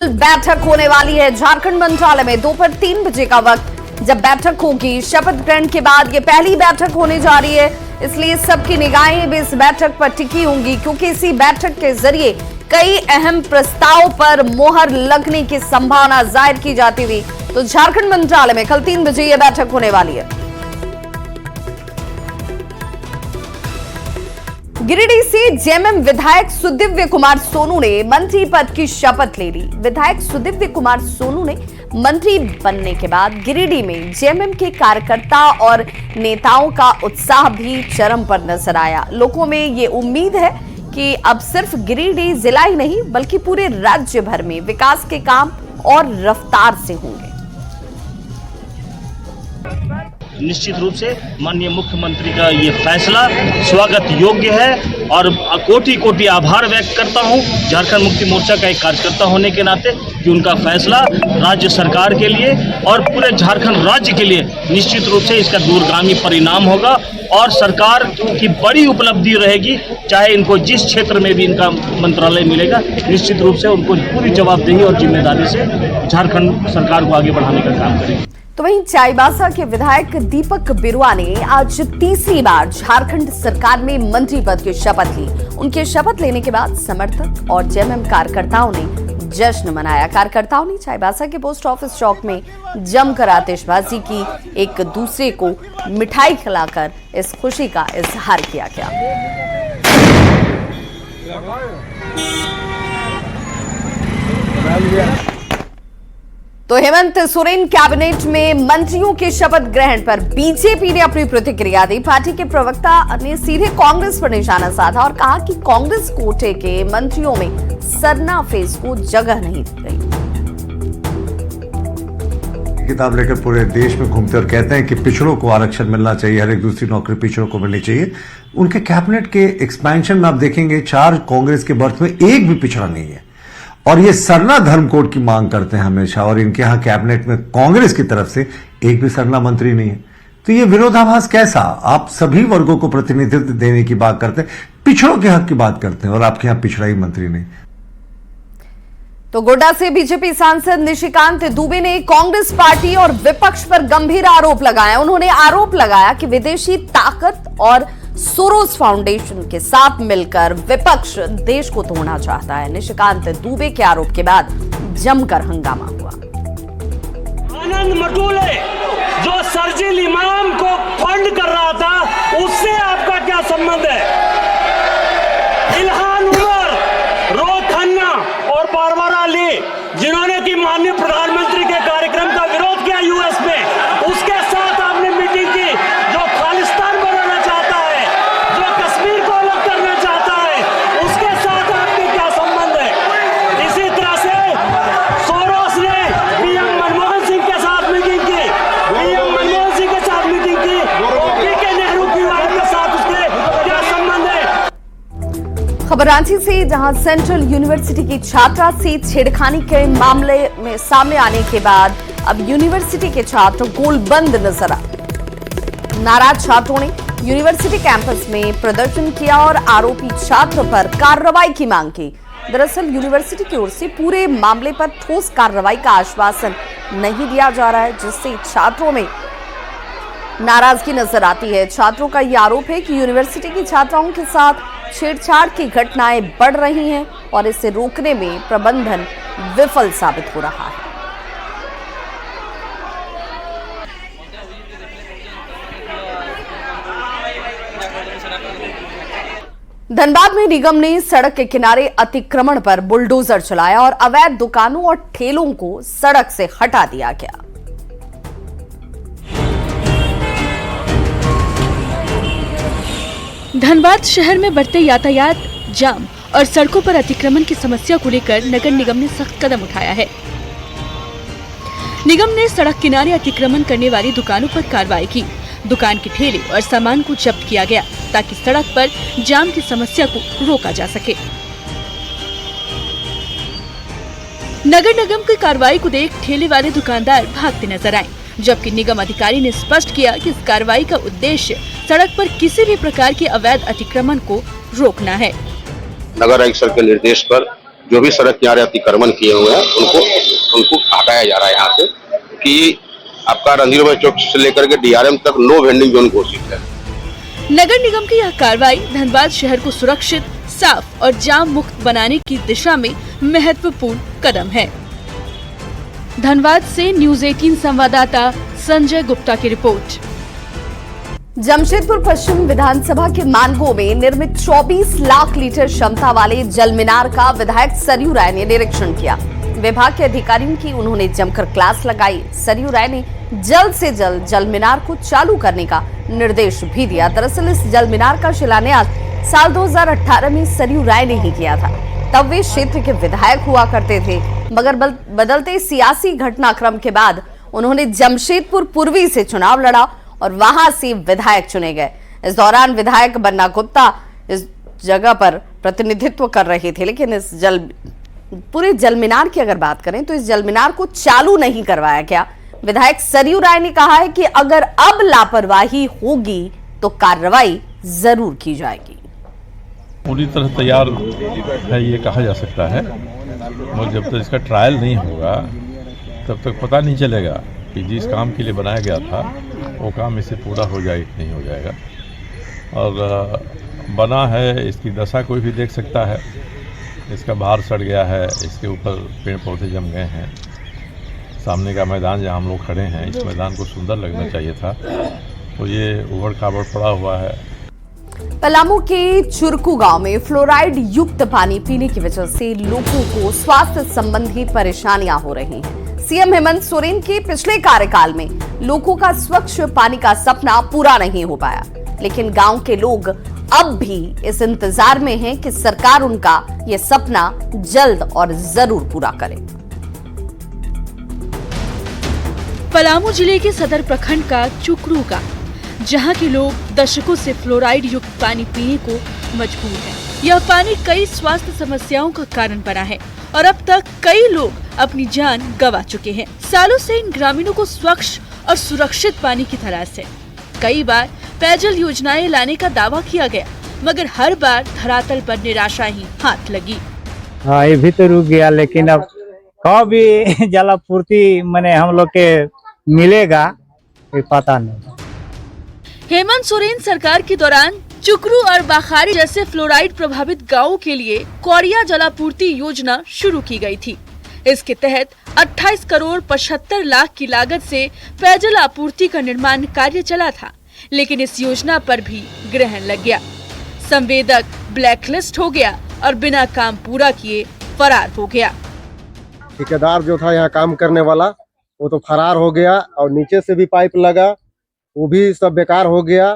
बैठक होने वाली है झारखंड मंत्रालय में दोपहर 3 बजे का वक्त जब बैठक होगी। शपथ ग्रहण के बाद ये पहली बैठक होने जा रही है, इसलिए सबकी निगाहें भी इस बैठक पर टिकी होंगी, क्योंकि इसी बैठक के जरिए कई अहम प्रस्ताव पर मोहर लगने की संभावना जाहिर की जाती थी। तो झारखंड मंत्रालय में कल 3 बजे यह बैठक होने वाली है। गिरिडीह से जेएमएम विधायक सुदिव्य कुमार सोनू ने मंत्री पद की शपथ ले ली। विधायक सुदिव्य कुमार सोनू ने मंत्री बनने के बाद गिरिडीह में जेएमएम के कार्यकर्ता और नेताओं का उत्साह भी चरम पर नजर आया। लोगों में ये उम्मीद है कि अब सिर्फ गिरिडीह जिला ही नहीं बल्कि पूरे राज्य भर में विकास के काम और रफ्तार से होंगे। निश्चित रूप से माननीय मुख्यमंत्री का ये फैसला स्वागत योग्य है और कोटि कोटि आभार व्यक्त करता हूं झारखंड मुक्ति मोर्चा का एक कार्यकर्ता होने के नाते कि उनका फैसला राज्य सरकार के लिए और पूरे झारखंड राज्य के लिए निश्चित रूप से इसका दूरगामी परिणाम होगा और सरकार की बड़ी उपलब्धि रहेगी। चाहे इनको जिस क्षेत्र में भी इनका मंत्रालय मिलेगा, निश्चित रूप से उनको पूरी जवाबदेही और जिम्मेदारी से झारखंड सरकार को आगे बढ़ाने का काम करेंगे। तो वहीं चाईबासा के विधायक दीपक बिरुआ ने आज तीसरी बार झारखंड सरकार में मंत्री पद की शपथ ली। उनके शपथ लेने के बाद समर्थक और जेएमएम कार्यकर्ताओं ने जश्न मनाया। कार्यकर्ताओं ने चाईबासा के पोस्ट ऑफिस चौक में जमकर आतिशबाजी की, एक दूसरे को मिठाई खिलाकर इस खुशी का इजहार किया गया। तो हेमंत सोरेन कैबिनेट में मंत्रियों के शपथ ग्रहण पर बीजेपी ने अपनी प्रतिक्रिया दी। पार्टी के प्रवक्ता ने सीधे कांग्रेस पर निशाना साधा और कहा कि कांग्रेस कोटे के मंत्रियों में सरना फेस को जगह नहीं दी गई। किताब लेकर पूरे देश में घूमते और कहते हैं कि पिछड़ों को आरक्षण मिलना चाहिए, हर एक दूसरी नौकरी पिछड़ों को मिलनी चाहिए। उनके कैबिनेट के एक्सपेंशन में आप देखेंगे 4 कांग्रेस के बर्थ में एक भी पिछड़ा नहीं है और ये सरना धर्म कोड की मांग करते हैं हमेशा, और इनके यहां कैबिनेट में कांग्रेस की तरफ से एक भी सरना मंत्री नहीं है। तो ये विरोधाभास कैसा? आप सभी वर्गों को प्रतिनिधित्व देने की बात करते हैं, पिछड़ों के हक की बात करते हैं और आपके यहां पिछड़ा ही मंत्री नहीं। तो गोड्डा से बीजेपी सांसद निशिकांत दुबे ने कांग्रेस पार्टी और विपक्ष पर गंभीर आरोप लगाया। उन्होंने आरोप लगाया कि विदेशी ताकत और सोरोस फाउंडेशन के साथ मिलकर विपक्ष देश को तोड़ना चाहता है। निशिकांत दुबे के आरोप के बाद जमकर हंगामा हुआ। आनंद मटोले जो सर्जिल इमाम को फंड कर रहा था, उससे आपका क्या संबंध है? इल्हान उमर, रोहित खन्ना और बारबारा अली जिन्होंने की माननीय प्रधानमंत्री के कार्यक्रम का विरोध किया यूएस में, उसके साथ आपने मीटिंग की। जो खालिस्तान बनाना चाहता है, जो कश्मीर को अलग करना चाहता है, उसके साथ आपके क्या संबंध है? इसी तरह से सोरोस ने पीएम मनमोहन सिंह के साथ मीटिंग की, पीएम मनमोहन सिंह के साथ मीटिंग की, पीके नेहरू की वाइफ के साथ उसके क्या संबंध है? खबर रांची से, जहां सेंट्रल यूनिवर्सिटी की छात्रा से छेड़खानी के मामले में सामने आने के बाद अब यूनिवर्सिटी के छात्र गोलबंद नजर आए। नाराज छात्रों ने यूनिवर्सिटी कैंपस में प्रदर्शन किया और आरोपी छात्र पर कार्रवाई की मांग की। दरअसल यूनिवर्सिटी की ओर से पूरे मामले पर ठोस कार्रवाई का आश्वासन नहीं दिया जा रहा है, जिससे छात्रों में नाराजगी नजर आती है। छात्रों का यह आरोप है कि यूनिवर्सिटी की छात्राओं के साथ छेड़छाड़ की घटनाएं बढ़ रही हैं और इसे रोकने में प्रबंधन विफल साबित हो रहा है। धनबाद में निगम ने सड़क के किनारे अतिक्रमण पर बुलडोजर चलाया और अवैध दुकानों और ठेलों को सड़क से हटा दिया गया। धनबाद शहर में बढ़ते यातायात जाम और सड़कों पर अतिक्रमण की समस्या को लेकर नगर निगम ने सख्त कदम उठाया है। निगम ने सड़क किनारे अतिक्रमण करने वाली दुकानों पर कार्रवाई की। दुकान के ठेले और सामान को जब्त किया गया ताकि सड़क पर जाम की समस्या को रोका जा सके। नगर निगम की कार्रवाई को देख ठेले वाले दुकानदार भागते नजर आए, जबकि निगम अधिकारी ने स्पष्ट किया कि इस कार्रवाई का उद्देश्य सड़क पर किसी भी प्रकार के अवैध अतिक्रमण को रोकना है। नगर आयुक्त सर के निर्देश पर जो भी सड़क किनारे अतिक्रमण किए हुए हैं उनको हटाया जा रहा है यहाँ से, कि आपका रणधीर भाई चौक से लेकर के DRM तक नो वेंडिंग जोन घोषित है। नगर निगम की यह कार्रवाई धनबाद शहर को सुरक्षित, साफ और जाम मुक्त बनाने की दिशा में महत्वपूर्ण कदम है। धनबाद से न्यूज़ 18 संवाददाता संजय गुप्ता की रिपोर्ट। जमशेदपुर पश्चिम विधानसभा के मानगो में निर्मित 24 लाख लीटर क्षमता वाले जल मीनार का विधायक सरयू राय ने निरीक्षण किया। विभाग के अधिकारियों की उन्होंने जमकर क्लास लगाई। सरयू राय ने जल्द से जल्द जल मीनार को चालू करने का निर्देश भी दिया। दरअसल इस जल मीनार का शिलान्यास साल 2018 में सरयू राय ने ही किया था। तब वे क्षेत्र के विधायक हुआ करते थे, मगर बदलते सियासी घटनाक्रम के बाद उन्होंने जमशेदपुर पूर्वी से चुनाव लड़ा और वहां से विधायक चुने गए। इस दौरान विधायक बन्ना गुप्ता इस जगह पर प्रतिनिधित्व कर रहे थे, लेकिन इस पूरे जल मीनार की अगर बात करें तो इस जल मीनार को चालू नहीं करवाया गया। विधायक सरयू राय ने कहा है कि अगर अब लापरवाही होगी तो कार्रवाई जरूर की जाएगी। पूरी तरह तैयार है ये कहा जा सकता है, मगर जब तक इसका ट्रायल नहीं होगा तब तक पता नहीं चलेगा कि जिस काम के लिए बनाया गया था वो काम इससे पूरा हो जाएगा कि नहीं हो जाएगा। और बना है, इसकी दशा कोई भी देख सकता है। इसका बाहर सड़ गया है, इसके ऊपर पेड़ पौधे जम गए हैं। सामने का मैदान जहाँ हम लोग खड़े हैं, इस मैदान को सुंदर लगना चाहिए था, तो ये उबड़ खाबड़ पड़ा हुआ है। पलामू के चुरकू गांव में फ्लोराइड युक्त पानी पीने की वजह से लोगों को स्वास्थ्य संबंधी परेशानियां हो रही हैं। सीएम हेमंत सोरेन के पिछले कार्यकाल में लोगों का स्वच्छ पानी का सपना पूरा नहीं हो पाया, लेकिन गांव के लोग अब भी इस इंतजार में हैं कि सरकार उनका ये सपना जल्द और जरूर पूरा करे। पलामू जिले के सदर प्रखंड का चुकरू गांव, जहां के लोग दशकों से फ्लोराइड युक्त पानी पीने को मजबूर हैं। यह पानी कई स्वास्थ्य समस्याओं का कारण बना है और अब तक कई लोग अपनी जान गंवा चुके हैं। सालों से इन ग्रामीणों को स्वच्छ और सुरक्षित पानी की तलाश है। कई बार पेयजल योजनाएं लाने का दावा किया गया, मगर हर बार धरातल पर निराशा ही हाथ लगी। हाँ, ये भी तो रुक गया, लेकिन अब कब भी जलापूर्ति मैंने हम लोग के मिलेगा ये पता नहीं। हेमंत सोरेन सरकार के दौरान चुकरू और बाखारी जैसे फ्लोराइड प्रभावित गांवों के लिए कौड़िया जलापूर्ति योजना शुरू की गई थी। इसके तहत 28 करोड़ 75 लाख की लागत से पेयजल आपूर्ति का निर्माण कार्य चला था, लेकिन इस योजना पर भी ग्रहण लग गया। संवेदक ब्लैकलिस्ट हो गया और बिना काम पूरा किए फरार हो गया। ठेकेदार जो था यहाँ काम करने वाला वो तो फरार हो गया, और नीचे से भी पाइप लगा वो भी सब बेकार हो गया।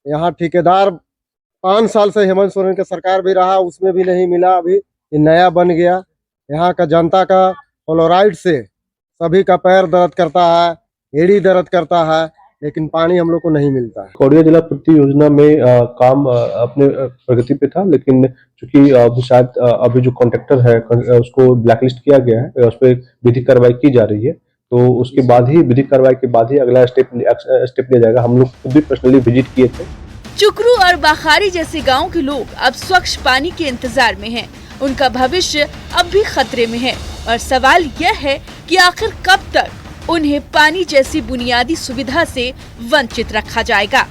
यहाँ ठेकेदार 5 साल से हेमंत सोरेन की सरकार भी रहा, उसमें भी नहीं मिला। अभी ये नया बन गया। यहाँ का जनता का फ्लोराइड से सभी का पैर दर्द करता है, एड़ी दर्द करता है, लेकिन पानी हम लोग को नहीं मिलता है। कौड़िया जलापूर्ति योजना में काम अपने प्रगति पे था, लेकिन चूंकि शायद अभी जो कॉन्ट्रैक्टर है उसको ब्लैकलिस्ट किया गया है, उस पर विधिक कार्रवाई की जा रही है, तो उसके बाद ही विधिक कार्रवाई के बाद ही अगला स्टेप लिया जाएगा। हम लोग खुद भी पर्सनली विजिट किए थे। चुकरू और बाखारी जैसे गाँव के लोग अब स्वच्छ पानी के इंतजार में हैं। उनका भविष्य अब भी खतरे में है और सवाल यह है कि आखिर कब तक उन्हें पानी जैसी बुनियादी सुविधा से वंचित रखा जाएगा।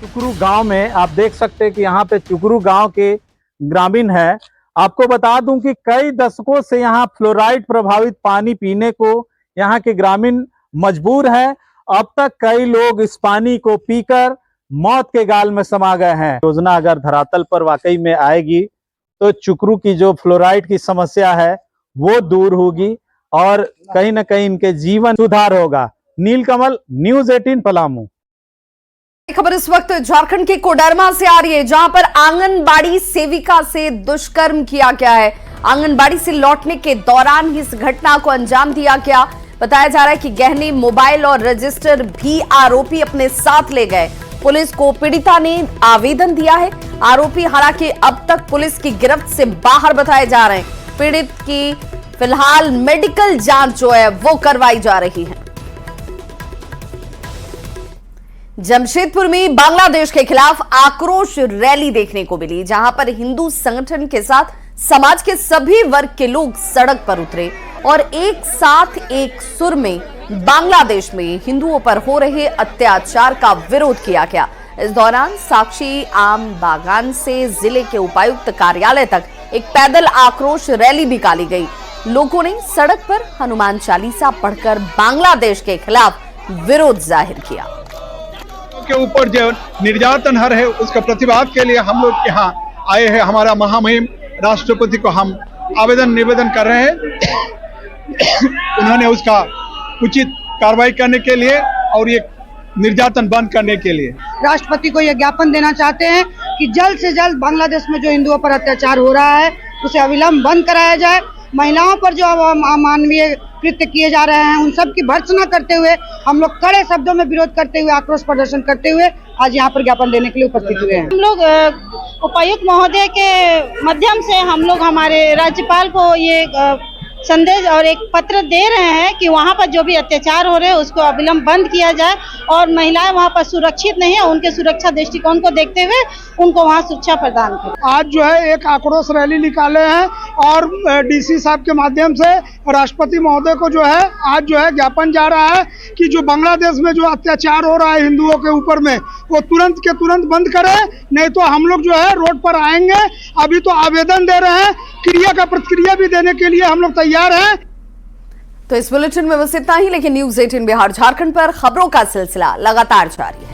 चुकरू गांव में आप देख सकते हैं कि यहाँ पे चुकरू गांव के ग्रामीण है। आपको बता दूं कि कई दशकों से यहाँ फ्लोराइड प्रभावित पानी पीने को यहाँ के ग्रामीण मजबूर है। अब तक कई लोग इस पानी को पीकर मौत के गाल में समा गए हैं। योजना अगर धरातल पर वाकई में आएगी तो चुकरू की जो फ्लोराइड की समस्या है वो दूर होगी और कहीं न कहीं इनके जीवन सुधार होगा। नीलकमल, न्यूज़ 18 पलामू। खबर इस वक्त झारखंड के कोडरमा से आ रही है, जहां पर आंगनबाड़ी सेविका से दुष्कर्म किया गया है। आंगनबाड़ी से लौटने के दौरान ही इस घटना को अंजाम दिया गया। बताया जा रहा है कि गहने, मोबाइल और रजिस्टर भी आरोपी अपने साथ ले गए। पुलिस को पीड़िता ने आवेदन दिया है। आरोपी हालांकि अब तक पुलिस की गिरफ्त से बाहर बताए जा रहे हैं। पीड़ित की फिलहाल मेडिकल जांच जो है वो करवाई जा रही है। जमशेदपुर में बांग्लादेश के खिलाफ आक्रोश रैली देखने को मिली, जहां पर हिंदू संगठन के साथ समाज के सभी वर्ग के लोग सड़क पर उतरे और एक साथ एक सुर में बांग्लादेश में हिंदुओं पर हो रहे अत्याचार का विरोध किया गया। इस दौरान साक्षी आम बागान से जिले के उपायुक्त कार्यालय तक एक पैदल आक्रोश रैली निकाली गई। लोगों ने सड़क पर हनुमान चालीसा पढ़कर बांग्लादेश के खिलाफ विरोध जाहिर किया। के ऊपर जो निर्यातन हर है उसका प्रतिवाद के लिए हम लोग यहाँ आए हैं। हमारा महामहिम राष्ट्रपति को हम निवेदन कर रहे हैं। उन्होंने उसका उचित कार्रवाई करने के लिए और ये निर्यातन बंद करने के लिए राष्ट्रपति को यह ज्ञापन देना चाहते हैं कि जल्द से जल्द बांग्लादेश में जो हिंदुओं पर अत्याचार हो रहा है उसे अविलंब बंद कराया जाए। महिलाओं पर जो अमानवीय कृत्य किए जा रहे हैं उन सब की भर्त्सना करते हुए हम लोग कड़े शब्दों में विरोध करते हुए आक्रोश प्रदर्शन करते हुए आज यहाँ पर ज्ञापन देने के लिए उपस्थित हुए हैं। हम लोग उपायुक्त महोदय के माध्यम से हम लोग हमारे राज्यपाल को ये संदेश और एक पत्र दे रहे हैं कि वहाँ पर जो भी अत्याचार हो रहे हैं उसको अविलंब बंद किया जाए और महिलाएं वहाँ पर सुरक्षित नहीं है, उनके सुरक्षा दृष्टिकोण को देखते हुए उनको वहाँ सुरक्षा प्रदान करें। आज जो है एक आक्रोश रैली निकाले हैं और डीसी साहब के माध्यम से राष्ट्रपति महोदय को जो है आज जो है ज्ञापन जा रहा है कि जो बांग्लादेश में जो अत्याचार हो रहा है हिंदुओं के ऊपर में वो तुरंत के तुरंत बंद करे, नहीं तो हम लोग जो है रोड पर आएंगे। अभी तो आवेदन दे रहे हैं, क्रिया का प्रतिक्रिया भी देने के लिए हम लोग तैयार हैं। तो इस बुलेटिन में बस इतना ही, लेकिन न्यूज़ 18 बिहार झारखंड पर खबरों का सिलसिला लगातार जारी है।